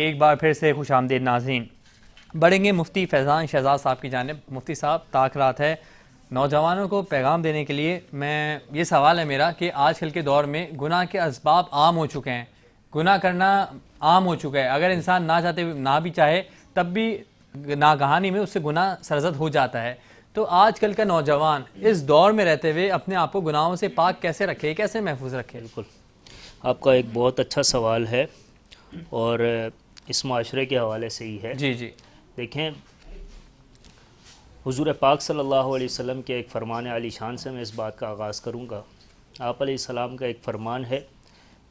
ایک بار پھر سے خوش آمدید ناظرین. بڑھیں گے مفتی فیضان شہزاد صاحب کی جانب. مفتی صاحب, تاخرات ہے, نوجوانوں کو پیغام دینے کے لیے یہ سوال ہے میرا کہ آج کل کے دور میں گناہ کے اسباب عام ہو چکے ہیں, گناہ کرنا عام ہو چکا ہے. اگر انسان نہ چاہتے نہ بھی چاہے تب بھی ناگہانی میں اس سے گناہ سرزد ہو جاتا ہے. تو آج کل کا نوجوان اس دور میں رہتے ہوئے اپنے آپ کو گناہوں سے پاک کیسے رکھے, کیسے محفوظ رکھے؟ بالکل, آپ کا ایک بہت اچھا سوال ہے اور اس معاشرے کے حوالے سے ہی ہے. جی جی. دیکھیں, حضور پاک صلی اللہ علیہ وسلم کے ایک فرمان عالی شان سے میں اس بات کا آغاز کروں گا. آپ علیہ السلام کا ایک فرمان ہے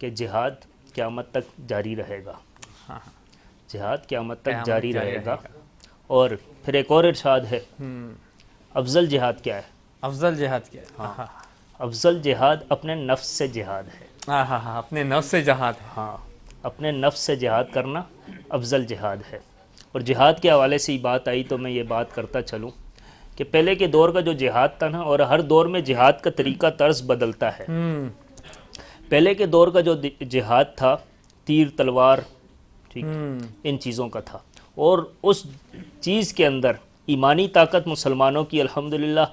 کہ جہاد قیامت تک جاری رہے گا. جہاد قیامت تک جاری رہے گا. اور پھر ایک اور ارشاد ہے, افضل جہاد کیا ہے؟ افضل جہاد کیا ہے؟ ہاں, افضل جہاد اپنے نفس سے جہاد ہے. اپنے نفس سے جہاد ہے. ہاں, اپنے نفس سے جہاد کرنا افضل جہاد ہے. اور جہاد کے حوالے سے ہی بات آئی تو میں یہ بات کرتا چلوں کہ پہلے کے دور کا جو جہاد تھا نا, اور ہر دور میں جہاد کا طریقہ طرز بدلتا ہے. پہلے کے دور کا جو جہاد تھا تیر تلوار, ٹھیک, ان چیزوں کا تھا, اور اس چیز کے اندر ایمانی طاقت مسلمانوں کی الحمدللہ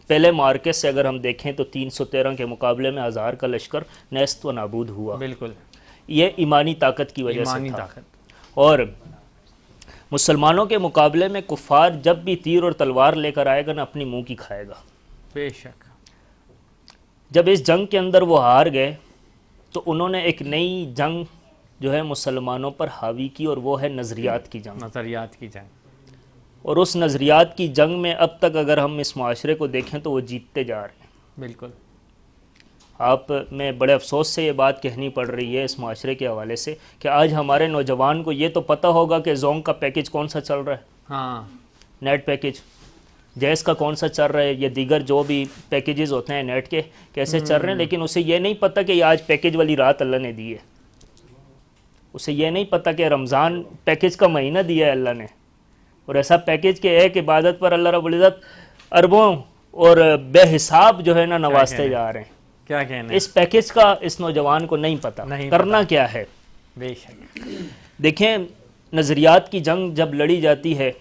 پہلے مارکے سے اگر ہم دیکھیں تو 313 کے مقابلے میں 1000 کا لشکر نیست و نابود ہوا. بالکل, یہ ایمانی طاقت کی وجہ سے تھا. طاقت. اور مسلمانوں کے مقابلے میں کفار جب بھی تیر اور تلوار لے کر آئے گا نا, اپنی منہ کی کھائے گا. بے شک. جب اس جنگ کے اندر وہ ہار گئے تو انہوں نے ایک نئی جنگ جو ہے مسلمانوں پر حاوی کی, اور وہ ہے نظریات کی جنگ. نظریات کی جنگ. اور اس نظریات کی جنگ میں اب تک اگر ہم اس معاشرے کو دیکھیں تو وہ جیتتے جا رہے ہیں. بالکل. آپ میں بڑے افسوس سے یہ بات کہنی پڑ رہی ہے اس معاشرے کے حوالے سے کہ آج ہمارے نوجوان کو یہ تو پتہ ہوگا کہ زونگ کا پیکج کون سا چل رہا ہے, ہاں, نیٹ پیکج, جیس کا کون سا چل رہا ہے, یا دیگر جو بھی پیکیجز ہوتے ہیں نیٹ کے کیسے چل رہے ہیں. لیکن اسے یہ نہیں پتہ کہ یہ آج پیکج والی رات اللہ نے دی ہے. اسے یہ نہیں پتہ کہ رمضان پیکج کا مہینہ دیا ہے اللہ نے, اور ایسا پیکج کہ ایک عبادت پر اللہ رب العزت اربوں اور بے حساب جو ہے نا نوازتے جا رہے ہیں. کیا کہنا, اس پیکج کا اس نوجوان کو نہیں پتہ کرنا کیا ہے. بے شک. دیکھیں, نظریات کی جنگ جب لڑی جاتی ہے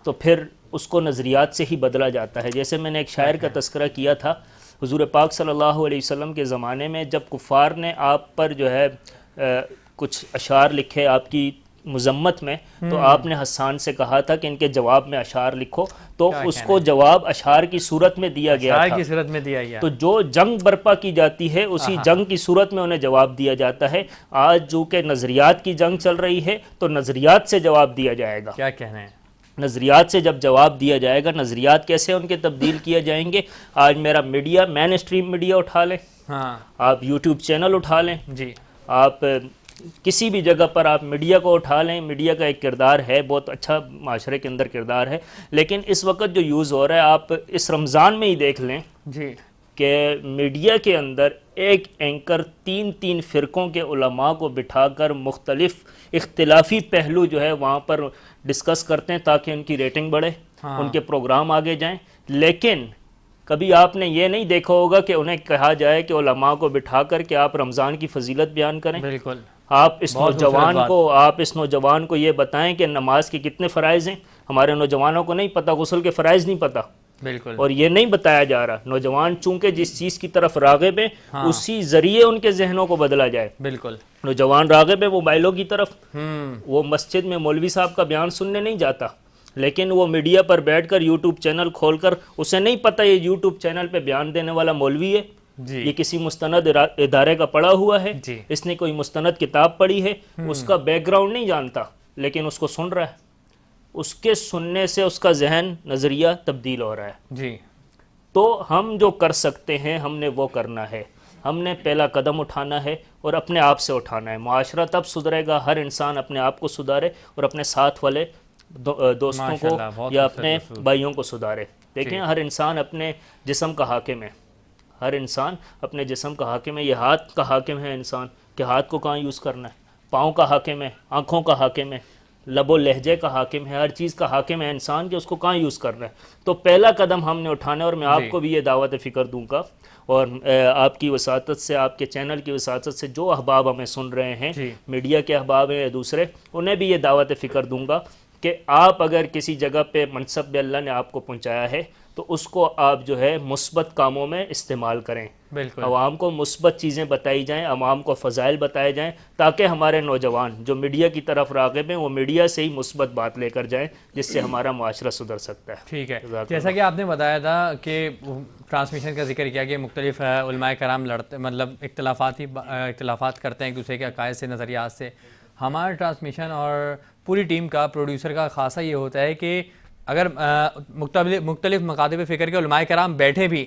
تو پھر اس کو نظریات سے ہی بدلا جاتا ہے. جیسے میں نے ایک شاعر کا تذکرہ کیا تھا, حضور پاک صلی اللہ علیہ وسلم کے زمانے میں جب کفار نے آپ پر جو ہے کچھ اشعار لکھے آپ کی مذمت میں, تو آپ نے حسان سے کہا تھا کہ ان کے جواب میں اشعار لکھو, تو اس کو جواب اشعار کی صورت میں دیا گیا تھا. کی صورت میں دیا گیا. تو جو جنگ برپا کی جاتی ہے اسی جنگ کی صورت میں انہیں جواب دیا جاتا ہے. آج جو کہ نظریات کی جنگ چل رہی ہے تو نظریات سے جواب دیا جائے گا. کیا کہنا ہے؟ نظریات سے جب جواب دیا جائے گا, نظریات کیسے ان کے تبدیل کیے جائیں گے. آج میرا میڈیا, مین اسٹریم میڈیا اٹھا لیں, آپ یوٹیوب چینل اٹھا لیں, جی, آپ کسی بھی جگہ پر آپ میڈیا کو اٹھا لیں, میڈیا کا ایک کردار ہے, بہت اچھا معاشرے کے اندر کردار ہے. لیکن اس وقت جو یوز ہو رہا ہے, آپ اس رمضان میں ہی دیکھ لیں جی کہ میڈیا کے اندر ایک اینکر 3 فرقوں کے علماء کو بٹھا کر مختلف اختلافی پہلو جو ہے وہاں پر ڈسکس کرتے ہیں تاکہ ان کی ریٹنگ بڑھے, ان کے پروگرام آگے جائیں. لیکن کبھی آپ نے یہ نہیں دیکھا ہوگا کہ انہیں کہا جائے کہ علماء کو بٹھا کر کہ آپ رمضان کی فضیلت بیان کریں. بالکل. آپ اس نوجوان کو یہ بتائیں کہ نماز کے کتنے فرائض ہیں. ہمارے نوجوانوں کو نہیں پتہ, غسل کے فرائض نہیں پتہ. بالکل. اور یہ نہیں بتایا جا رہا. نوجوان چونکہ جس چیز کی طرف راغب ہیں اسی ذریعے ان کے ذہنوں کو بدلا جائے. بالکل. نوجوان راغب ہے موبائلوں کی طرف, وہ مسجد میں مولوی صاحب کا بیان سننے نہیں جاتا, لیکن وہ میڈیا پر بیٹھ کر یوٹیوب چینل کھول کر, اسے نہیں پتہ یہ یوٹیوب چینل پہ بیان دینے والا مولوی ہے, یہ کسی مستند ادارے کا پڑھا ہوا ہے, اس نے کوئی مستند کتاب پڑھی ہے, اس کا بیک گراؤنڈ نہیں جانتا, لیکن اس کو سن رہا ہے. اس کے سننے سے اس کا ذہن نظریہ تبدیل ہو رہا ہے. جی. تو ہم جو کر سکتے ہیں ہم نے وہ کرنا ہے. ہم نے پہلا قدم اٹھانا ہے اور اپنے آپ سے اٹھانا ہے. معاشرہ تب سدھرے گا, ہر انسان اپنے آپ کو سدھارے اور اپنے ساتھ والے دوستوں کو یا اپنے بھائیوں کو سدھارے. دیکھیں, ہر انسان اپنے جسم کا حاکم ہے, ہر انسان اپنے جسم کا حاکم ہے. یہ ہاتھ کا حاکم ہے انسان کہ ہاتھ کو کہاں یوز کرنا ہے, پاؤں کا حاکم ہے, آنکھوں کا حاکم ہے, لب و لہجے کا حاکم ہے، ہر چیز کا حاکم ہے انسان کہ اس کو کہاں یوز کرنا ہے. تو پہلا قدم ہم نے اٹھانا ہے، اور میں آپ کو بھی یہ دعوت فکر دوں گا، اور آپ کی وساطت سے، آپ کے چینل کی وساطت سے جو احباب ہمیں سن رہے ہیں، میڈیا کے احباب ہیں یا دوسرے، انہیں بھی یہ دعوت فکر دوں گا کہ آپ اگر کسی جگہ پہ منصب پہ اللہ نے آپ کو پہنچایا ہے تو اس کو آپ جو ہے مثبت کاموں میں استعمال کریں. بالکل عوام کو مثبت چیزیں بتائی جائیں، عوام کو فضائل بتائے جائیں، تاکہ ہمارے نوجوان جو میڈیا کی طرف راغب ہیں وہ میڈیا سے ہی مثبت بات لے کر جائیں، جس سے ہمارا معاشرہ سدھر سکتا ہے. ٹھیک ہے. جیسا کہ آپ نے بتایا تھا کہ ٹرانسمیشن کا ذکر کیا کہ مختلف علماء کرام لڑتے، مطلب اختلافات کرتے ہیں ایک دوسرے کے عقائد سے، نظریات سے. ہمارا ٹرانسمیشن اور پوری ٹیم کا، پروڈیوسر کا خاصہ یہ ہوتا ہے کہ اگر مختلف مکاتب فکر کے علماء کرام بیٹھے بھی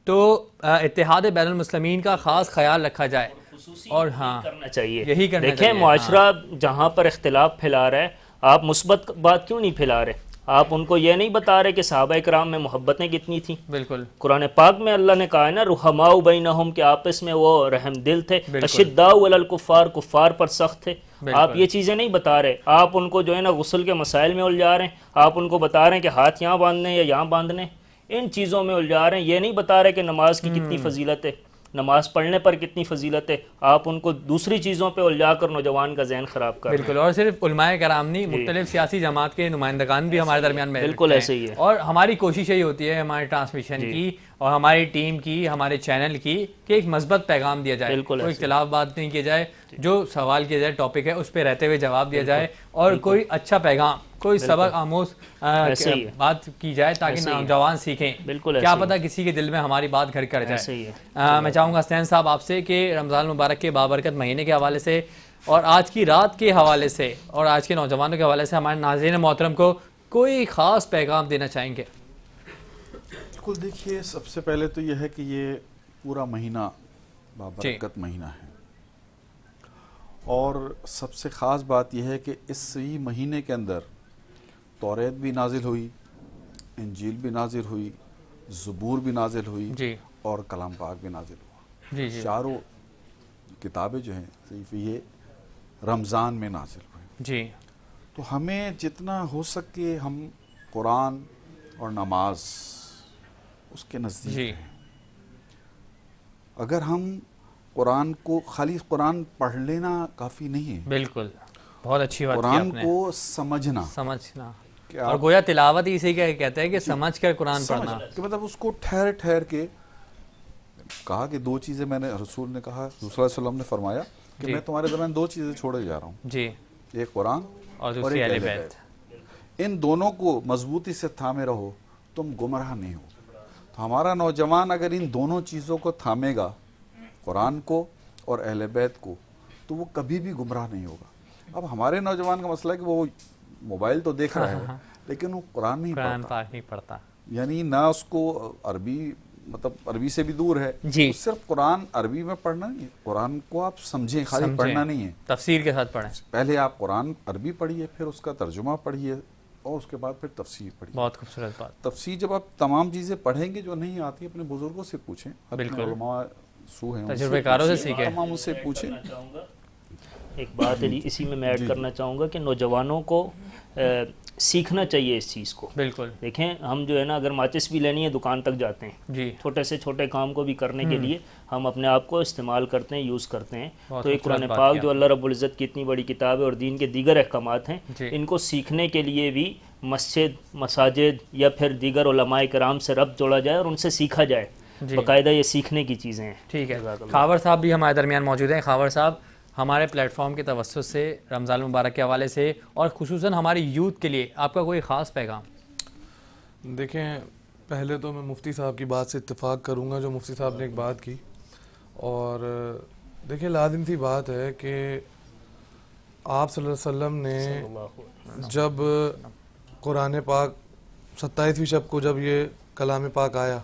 تو اتحاد بین المسلمین کا خاص خیال رکھا جائے، اور ہاں کرنا چاہیے. یہی کرنا دیکھیں چاہیے. معاشرہ جہاں پر اختلاف پھیلا رہا ہے، آپ مثبت بات کیوں نہیں پھیلا رہے؟ آپ ان کو یہ نہیں بتا رہے کہ صحابہ کرام میں محبتیں کتنی تھیں. بالکل قرآن پاک میں اللہ نے کہا ہے نا، رحماء بینہم، کہ آپس میں وہ رحم دل تھے. اشداء علی الکفار، کفار پر سخت تھے. آپ یہ چیزیں نہیں بتا رہے، آپ ان کو جو ہے نا غسل کے مسائل میں الجھا رہے ہیں. آپ ان کو بتا رہے ہیں کہ ہاتھ یہاں باندھنے یا یہاں باندھنے، ان چیزوں میں الجھا رہے ہیں. یہ نہیں بتا رہے کہ نماز کی کتنی فضیلت ہے، نماز پڑھنے پر کتنی فضیلت ہے. آپ ان کو دوسری چیزوں پہ الجھا کر نوجوان کا ذہن خراب کر رہے ہیں. بالکل. اور صرف علماء کرام نہیں، مختلف سیاسی جماعت کے نمائندگان بھی ہمارے درمیان میں بالکل ایسے ہی ہے. اور ہماری کوشش یہی ہوتی ہے ہمارے ٹرانسمیشن کی اور ہماری ٹیم کی، ہمارے چینل کی، کہ ایک مثبت پیغام دیا جائے. کوئی اختلاف بات نہیں کیا جائے، جو سوال کیا جائے ٹاپک ہے اس پہ رہتے ہوئے جواب دیا جائے، اور کوئی اچھا پیغام، کوئی سبق آموز بات کی جائے تاکہ نوجوان سیکھیں. کیا پتہ کسی کے دل میں ہماری بات گھر کر جائے. میں چاہوں گا حسین صاحب آپ سے کہ رمضان المبارک کے بابرکت مہینے کے حوالے سے اور آج کی رات کے حوالے سے اور آج کے نوجوانوں کے حوالے سے ہمارے ناظرین محترم کو کوئی خاص پیغام دینا چاہیں گے. بالکل. دیکھیے، سب سے پہلے تو یہ ہے کہ یہ پورا مہینہ بابرکت مہینہ ہے، اور سب سے خاص بات یہ ہے کہ اسی مہینے کے اندر توریت بھی نازل ہوئی، انجیل بھی نازل ہوئی، زبور بھی نازل ہوئی، اور کلام پاک بھی نازل ہوا. چاروں کتابیں جو ہیں صرف یہ رمضان میں نازل ہوئے. تو ہمیں جتنا ہو سکے ہم قرآن اور نماز اس کے نزدیک ہیں. اگر ہم قرآن کو خالی قرآن پڑھ لینا کافی نہیں ہے. بالکل، بہت اچھی بات. قرآن کو سمجھنا اور گویا تلاوت اسی کا کہتے ہیں کہ سمجھ کر قرآن پڑھنا، کہ مطلب اس کو ٹھہر ٹھہر کے. کہا کہ دو چیزیں میں نے، رسول نے کہا، رسول صلی اللہ علیہ وسلم نے فرمایا کہ میں تمہارے درمیان دو چیزیں چھوڑے جا رہا ہوں، ایک قرآن اور ایک اہل بیت. ان دونوں کو مضبوطی سے تھامے رہو، تم گمراہ نہیں ہو. تو ہمارا نوجوان اگر ان دونوں چیزوں کو تھامے گا، قرآن کو اور اہل بیت کو، تو وہ کبھی بھی گمراہ نہیں ہوگا. اب ہمارے نوجوان کا مسئلہ ہے کہ وہ موبائل تو دیکھ رہا ہے لیکن وہ قرآن نہیں پڑھتا. یعنی نہ اس کو عربی، مطلب عربی سے بھی دور ہے. صرف قرآن عربی میں پڑھنا نہیں ہے، قرآن کو آپ سمجھیں، خالی پڑھنا نہیں ہے، تفسیر کے ساتھ پڑھیں. پہلے آپ قرآن عربی پڑھیے، پھر اس کا ترجمہ پڑھیے، اور اس کے بعد پھر تفسیر پڑھیے. بہت خوبصورت بات. تفسیر جب آپ تمام چیزیں پڑھیں گے، جو نہیں آتی اپنے بزرگوں سے پوچھیں، اپنے علماء سو ہیں تجربے کاروں سے سیکھیں، تمام ان سے پوچھیں. ایک بات اسی میں ایڈ کرنا چاہوں گا کہ نوجوانوں کو سیکھنا چاہیے اس چیز کو. بالکل. دیکھیں ہم جو ہے نا، اگر ماچس بھی لینی ہے دکان تک جاتے ہیں، چھوٹے سے چھوٹے کام کو بھی کرنے کے لیے ہم اپنے آپ کو استعمال کرتے ہیں، یوز کرتے ہیں. تو ایک قرآن پاک جو اللہ رب العزت کی اتنی بڑی کتاب ہے، اور دین کے دیگر احکامات ہیں، ان کو سیکھنے کے لیے بھی مساجد یا پھر دیگر علماء کرام سے ربط جوڑا جائے اور ان سے سیکھا جائے. باقاعدہ یہ سیکھنے کی چیزیں ہیں. ٹھیک ہے. خاور صاحب بھی ہمارے درمیان موجود ہیں. خاور صاحب، ہمارے پلیٹ فارم کے توسط سے رمضان المبارک کے حوالے سے اور خصوصاً ہماری یوتھ کے لیے آپ کا کوئی خاص پیغام؟ دیکھیں، پہلے تو میں مفتی صاحب کی بات سے اتفاق کروں گا، جو مفتی صاحب نے ایک بات کی. اور دیکھیں، لازم سی بات ہے کہ آپ صلی اللہ علیہ وسلم نے جب قرآن پاک 27ویں شب کو جب یہ کلام پاک آیا،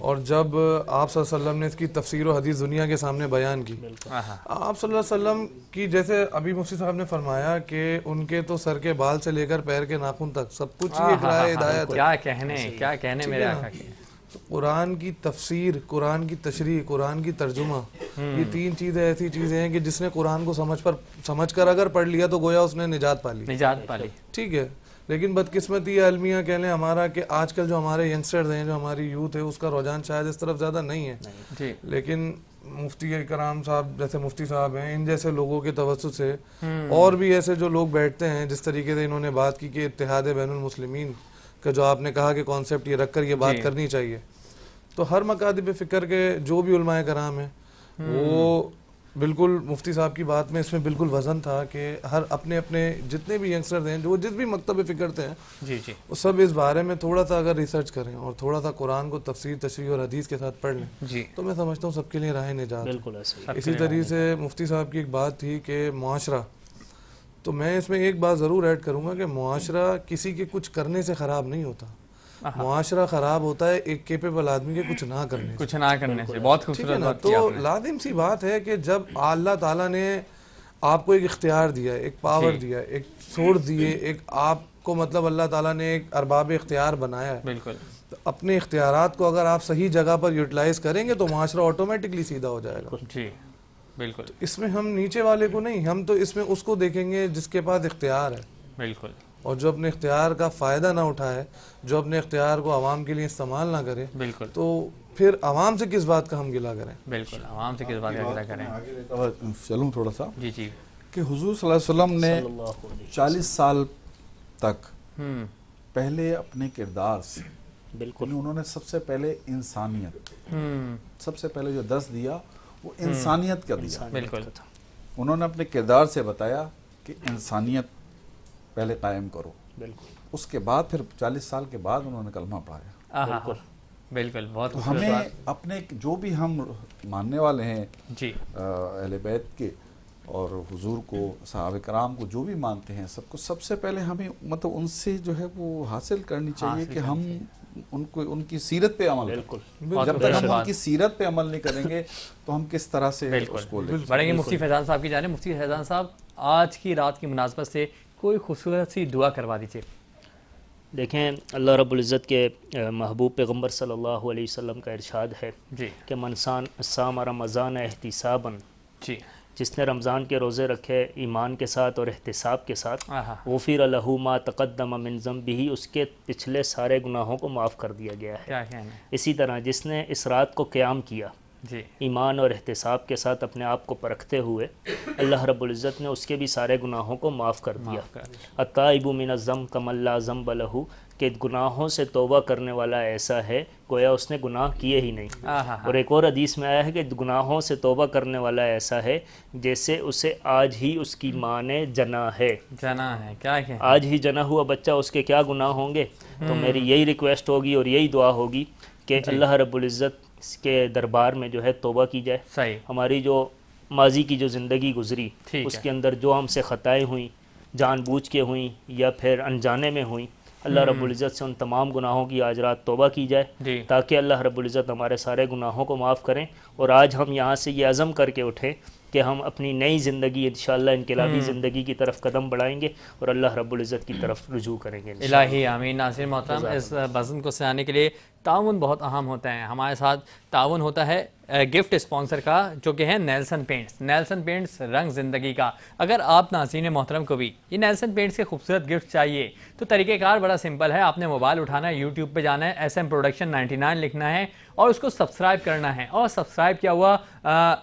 اور جب آپ صلی اللہ علیہ وسلم نے اس کی تفسیر و حدیث دنیا کے سامنے بیان کی، آپ صلی اللہ علیہ وسلم کی، جیسے ابھی مفتی صاحب نے فرمایا کہ ان کے تو سر کے بال سے لے کر پیر کے ناخن تک سب کچھ ہی ایک راہ ہدایت ہے. کیا کہنے میرے آقا کے. قرآن کی تفسیر، قرآن کی تشریح، قرآن کی ترجمہ، یہ تین چیزیں ایسی چیزیں ہیں کہ جس نے قرآن کو سمجھ کر اگر پڑھ لیا تو گویا اس نے نجات پا لی. ٹھیک ہے، لیکن بدقسمتی ہے المیہ کہہ لیں ہمارا کہ آج کل جو ہمارے ینگسٹرز ہیں، جو ہماری یوتھ ہے، اس کا رجحان شاید اس طرف زیادہ نہیں ہے. لیکن مفتی کرام صاحب جیسے مفتی صاحب ہیں، ان جیسے لوگوں کے توسط سے اور بھی ایسے جو لوگ بیٹھتے ہیں، جس طریقے سے انہوں نے بات کی کہ اتحاد بین المسلمین کا جو آپ نے کہا کہ کانسیپٹ یہ رکھ کر یہ بات کرنی چاہیے، تو ہر مکاتب فکر کے جو بھی علماء کرام ہیں وہ بالکل مفتی صاحب کی بات میں اس میں بالکل وزن تھا کہ ہر اپنے اپنے جتنے بھی ینگسٹر ہیں جو جس بھی مکتب فکر سے ہیں وہ سب اس بارے میں تھوڑا سا اگر ریسرچ کریں اور تھوڑا سا قرآن کو تفسیر، تشریح اور حدیث کے ساتھ پڑھ لیں تو میں سمجھتا ہوں سب کے لیے راہ نجات. اسی طریقے سے مفتی صاحب کی ایک بات تھی کہ معاشرہ، تو میں اس میں ایک بات ضرور ایڈ کروں گا کہ معاشرہ کسی کے کچھ کرنے سے خراب نہیں ہوتا، معاشرہ خراب ہوتا ہے ایک کیپیبل آدمی کے کچھ نہ کرنے سے. بہت خوبصورت بات کی آپ نے. تو لازم سی بات ہے کہ جب اللہ تعالیٰ نے آپ کو ایک اختیار دیا ہے، ایک پاور دیا ہے، ایک سورس دیے، ایک آپ کو مطلب اللہ تعالیٰ نے ایک ارباب اختیار بنایا ہے، بالکل اپنے اختیارات کو اگر آپ صحیح جگہ پر یوٹیلائز کریں گے تو معاشرہ آٹومیٹکلی سیدھا ہو جائے گا. جی بالکل. اس میں ہم نیچے والے کو نہیں، ہم تو اس میں اس کو دیکھیں گے جس کے پاس اختیار ہے. بالکل. اور جو اپنے اختیار کا فائدہ نہ اٹھائے، جو اپنے اختیار کو عوام کے لیے استعمال نہ کرے، بالکل، تو پھر عوام سے کس بات کا ہم گلہ کریں؟ بالکل، عوام سے کس بات کا گلہ کریں. چلوں تھوڑا سا جی کہ حضور صلی اللہ علیہ وسلم نے 40 سال تک پہلے اپنے کردار سے، بالکل انہوں نے سب سے پہلے انسانیت، سب سے پہلے جو درس دیا وہ انسانیت کا دیا. بالکل، انہوں نے اپنے کردار سے بتایا کہ انسانیت پہلے قائم کرو. بالکل. اس کے بعد پھر 40 سال کے بعد انہوں نے کلمہ پڑھایا. بالکل بالکل. بہت ہمیں اپنے جو بھی ہم ماننے والے ہیں جی اہل بیت کے اور حضور کو، صحابہ کرام کو جو بھی مانتے ہیں، سب کو سب سے پہلے ہمیں مطلب ان سے جو ہے وہ حاصل کرنی چاہیے کہ ہم ان کی سیرت پہ عمل کریں. جب تک ہم ان کی سیرت پہ عمل نہیں کریں گے تو ہم کس طرح سے اس کو لیں. بڑھیں گے مفتی فیضان صاحب کی جانب. مفتی فیضان صاحب، آج کی رات کی مناسبت سے کوئی خوبصورت سی دعا کروا دیجیے. دیکھیں، اللہ رب العزت کے محبوب پیغمبر صلی اللہ علیہ وسلم کا ارشاد ہے جی کہ من صام رمضان احتسابا، جی جس نے رمضان کے روزے رکھے ایمان کے ساتھ اور احتساب کے ساتھ، غفر لہ ما تقدم من ذنبہ، اس کے پچھلے سارے گناہوں کو معاف کر دیا گیا ہے. اسی طرح جس نے اس رات کو قیام کیا جی ایمان اور احتساب کے ساتھ اپنے آپ کو پرکھتے ہوئے، اللہ رب العزت نے اس کے بھی سارے گناہوں کو معاف کر دیا. التائب من الذنب کمن لا ذنب لہ، کہ گناہوں سے توبہ کرنے والا ایسا ہے گویا اس نے گناہ کیے ہی نہیں. اور ایک اور حدیث میں آیا ہے کہ گناہوں سے توبہ کرنے والا ایسا ہے جیسے اسے آج ہی اس کی ماں نے جنا ہے. کیا آج ہی جنا ہوا بچہ، اس کے کیا گناہ ہوں گے. تو میری یہی ریکویسٹ ہوگی اور یہی دعا ہوگی کہ اللہ رب العزت کے دربار میں جو ہے توبہ کی جائے. صحیح. ہماری جو ماضی کی جو زندگی گزری اس کے اندر جو ہم سے خطائیں ہوئیں، جان بوجھ کے ہوئیں یا پھر انجانے میں ہوئیں، اللہ رب العزت سے ان تمام گناہوں کی آج رات توبہ کی جائے تاکہ اللہ رب العزت ہمارے سارے گناہوں کو معاف کریں. اور آج ہم یہاں سے یہ عزم کر کے اٹھیں کہ ہم اپنی نئی زندگی انشاءاللہ انقلابی زندگی کی طرف قدم بڑھائیں گے اور اللہ رب العزت کی طرف رجوع کریں گے. الہی آمین. ناظرین محترم، اس بزم کو سجانے کے لیے تعاون بہت اہم ہوتا ہے. ہمارے ساتھ تعاون ہوتا ہے گفٹ اسپانسر کا، جو کہ ہے نیلسن پینٹس. نیلسن پینٹس، رنگ زندگی کا. اگر آپ ناظرین محترم کو بھی یہ نیلسن پینٹس کے خوبصورت گفٹ چاہیے تو طریقہ کار بڑا سمپل ہے. آپ نے موبائل اٹھانا ہے، یوٹیوب پہ جانا ہے، SM پروڈکشن 99 لکھنا ہے اور اس کو سبسکرائب کرنا ہے، اور سبسکرائب کیا ہوا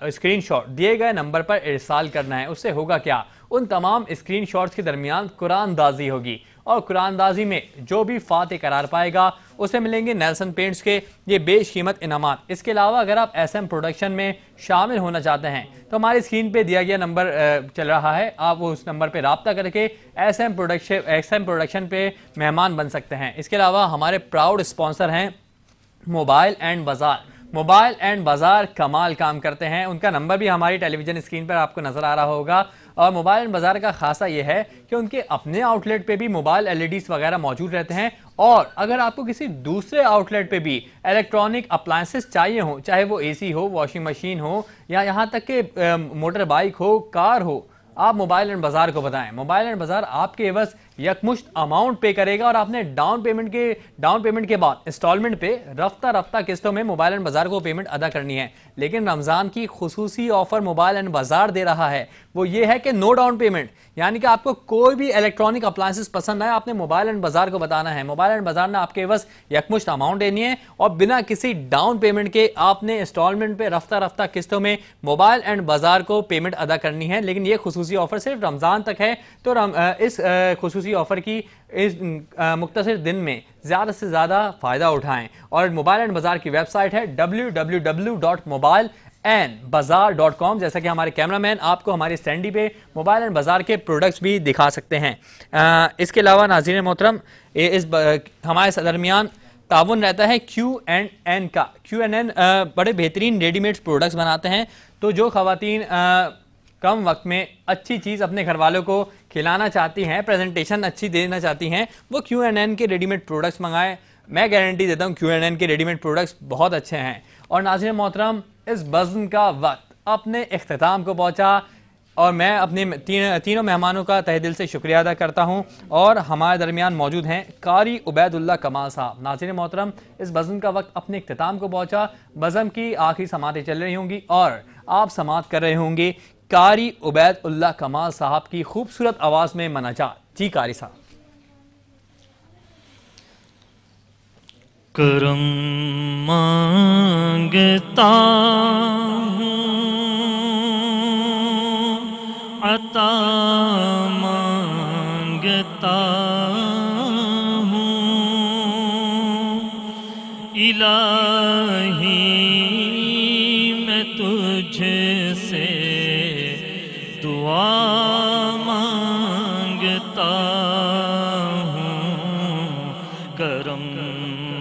اسکرین شاٹ دیے گئے نمبر پر ارسال کرنا ہے. اس سے ہوگا کیا، ان تمام اسکرین شاٹس کے درمیان قرآن دازی ہوگی، اور قرآن دازی میں جو بھی فاتح قرار پائے گا اسے ملیں گے نیلسن پینٹس کے یہ بیش قیمت انعامات. اس کے علاوہ اگر آپ SM پروڈکشن میں شامل ہونا چاہتے ہیں تو ہماری اسکرین پہ دیا گیا نمبر چل رہا ہے، آپ وہ اس نمبر پہ رابطہ کر کے SM پروڈکشن پہ مہمان بن سکتے ہیں. اس کے علاوہ ہمارے پراؤڈ اسپانسر ہیں موبائل اینڈ بازار. موبائل اینڈ بازار کمال کام کرتے ہیں. ان کا نمبر بھی ہماری ٹیلی ویژن اسکرین پر آپ کو نظر آ رہا ہوگا. اور موبائل اینڈ بازار کا خاصہ یہ ہے کہ ان کے اپنے آؤٹ لیٹ پہ بھی موبائل LEDs وغیرہ موجود رہتے ہیں، اور اگر آپ کو کسی دوسرے آؤٹ لیٹ پہ بھی الیکٹرانک اپلائنسز چاہیے ہوں، چاہے وہ AC ہو، واشنگ مشین ہو، یا یہاں تک کہ موٹر بائک ہو، کار ہو، آپ موبائل اینڈ بازار کو بتائیں. موبائل اینڈ بازار آپ کے عوض یکمشت اماؤنٹ پے کرے گا اور آپ نے ڈاؤن پیمنٹ کے بعد انسٹالمنٹ پہ رفتہ رفتہ قسطوں میں موبائل اینڈ بازار کو پیمنٹ ادا کرنی ہے. لیکن رمضان کی خصوصی آفر موبائل اینڈ بازار دے رہا ہے وہ یہ ہے کہ نو ڈاؤن پیمنٹ, یعنی کہ آپ کو کوئی بھی الیکٹرانک اپلائنسز پسند آئے آپ نے موبائل اینڈ بازار کو بتانا ہے, موبائل اینڈ بازار نے آپ کے بس یکمشت اماؤنٹ دینی ہے اور بنا کسی ڈاؤن پیمنٹ کے آپ نے انسٹالمنٹ پہ رفتہ رفتہ قسطوں میں موبائل اینڈ بازار کو پیمنٹ ادا کرنی ہے. لیکن یہ خصوصی آفر صرف رمضان تک ہے, تو اس خصوصی آفر کی اس مختصر دن میں زیادہ سے زیادہ فائدہ اٹھائیں. اور موبائل اینڈ بازار کی ویب سائٹ ہے www.mobileandbazaar.com. جیسا کہ ہمارے کیمرہ مین آپ کو ہماری اسٹینڈی پہ موبائل اینڈ بازار کے پروڈکٹس بھی دکھا سکتے ہیں. اس کے علاوہ ناظرین محترم ہمارے درمیان تعاون رہتا ہے Q&N کا. Q&N بڑے بہترین ریڈی میڈ پروڈکٹس بناتے ہیں, تو جو خواتین کم وقت میں اچھی چیز اپنے گھر والوں کو کھلانا چاہتی ہیں, پریزنٹیشن اچھی دینا چاہتی ہیں, وہ Q&N کے ریڈی میڈ پروڈکٹس منگائیں. میں گارنٹی دیتا ہوں Q&N کے ریڈی میڈ پروڈکٹس بہت اچھے ہیں. اور ناظرین محترم اس بزم کا وقت اپنے اختتام کو پہنچا اور میں اپنے تینوں مہمانوں کا تہ دل سے شکریہ ادا کرتا ہوں. اور ہمارے درمیان موجود ہیں قاری عبید اللہ کمال صاحب. ناظرین محترم اس بزم کا وقت اپنے اختتام کو پہنچا, بزم کی آخری سماعتیں چل رہی ہوں گی اور آپ سماعت کر رہے ہوں گے قاری عبید اللہ کمال صاحب کی خوبصورت آواز میں مناجات. جی قاری صاحب. کرم مانگتا ہوں, عطا مانگتا ہوں, الہی میں تجھ سے دعا مانگتا ہوں, کرم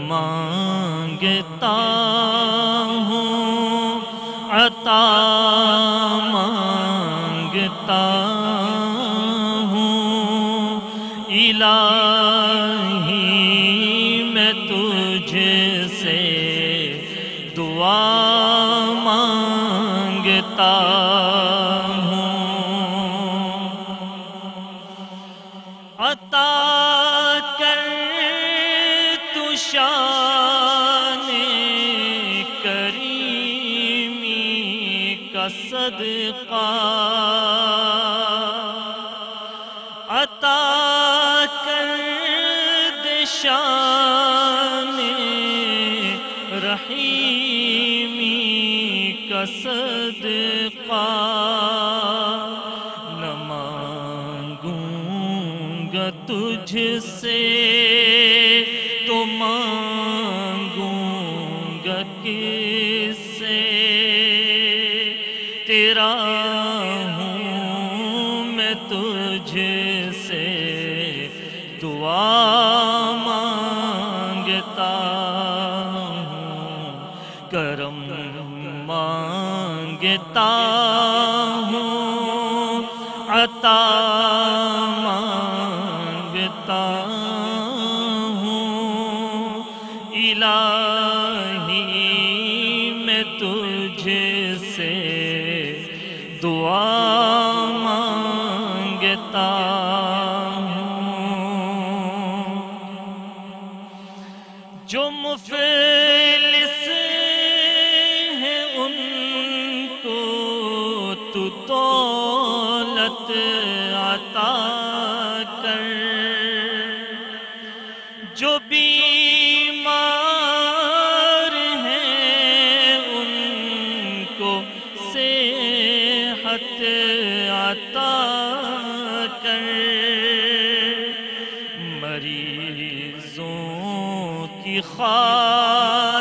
مانگتا ہوں, عطا مانگتا ہوں, الہی میں تجھ سے دعا مانگتا ہوں. عطا کر تو شان کریمی کا صدقہ, عطا کر دے شان رحیمی کا صدقہ. نہ مانگوں گا تجھ سے تو مانگوں گا کس سے, تیرا ہوں میں تجھ سے دعا مانگتا ہوں, کرم مانگتا ہوں, عطا مانگتا ہوں, الہی میں تجھ سے دعا مانگتا ہوں. جو مفلس ہیں ان کو تو دولت عطا کر, جو بیمار ہیں ان کو صحت عطا کر, مریضوں کی خاطر